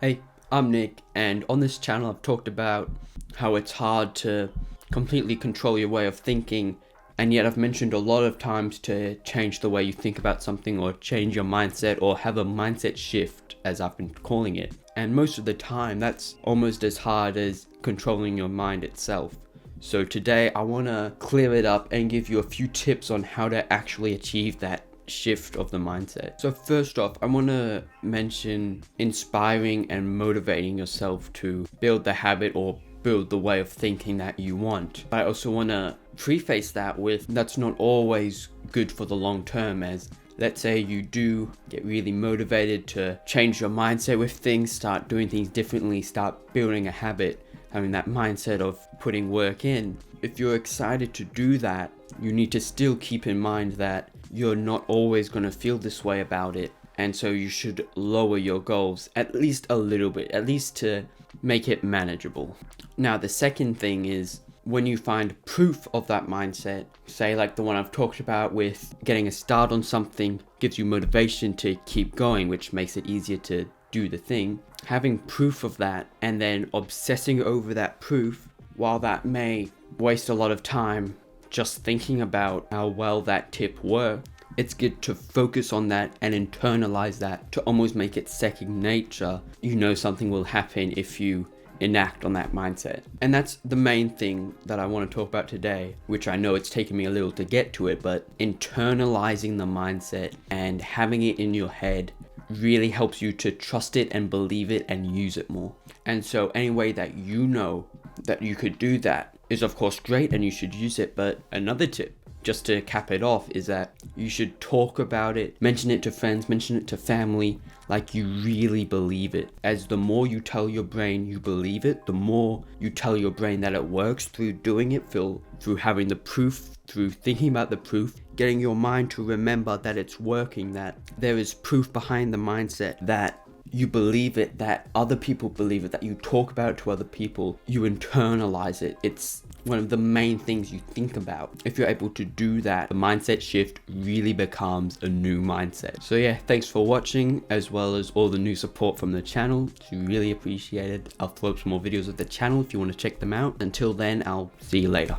Hey, I'm Nick, and on this channel I've talked about how it's hard to completely control your way of thinking, and yet I've mentioned a lot of times to change the way you think about something or change your mindset or have a mindset shift, as I've been calling it. And most of the time that's almost as hard as controlling your mind itself. So today I want to clear it up and give you a few tips on how to actually achieve that shift of the mindset. So first off, I want to mention inspiring and motivating yourself to build the habit or build the way of thinking that you want. I also want to preface that with that's not always good for the long term, as let's say you do get really motivated to change your mindset with things, start doing things differently, start building a habit, having that mindset of putting work in. If you're excited to do that, you need to still keep in mind that you're not always going to feel this way about it, and so you should lower your goals at least a little bit, at least to make it manageable. Now the second thing is, when you find proof of that mindset, say like the one I've talked about with getting a start on something gives you motivation to keep going, which makes it easier to do the thing. Having proof of that and then obsessing over that proof, while that may waste a lot of time just thinking about how well that tip worked, it's good to focus on that and internalize that to almost make it second nature. You know something will happen if you enact on that mindset. And that's the main thing that I want to talk about today, which I know it's taken me a little to get to it, but internalizing the mindset and having it in your head really helps you to trust it and believe it and use it more. And so any way that you know that you could do that is of course great and you should use it. But another tip, just to cap it off, is that you should talk about it, mention it to friends, mention it to family, like you really believe it. As the more you tell your brain you believe it, the more you tell your brain that it works through doing it, through having the proof, through thinking about the proof, getting your mind to remember that it's working, that there is proof behind the mindset, that you believe it, that other people believe it, that you talk about it to other people, you internalize it. It's one of the main things you think about. If you're able to do that, the mindset shift really becomes a new mindset. So yeah, thanks for watching, as well as all the new support from the channel. It's really appreciated. I'll throw up some more videos of the channel if you want to check them out. Until then, I'll see you later.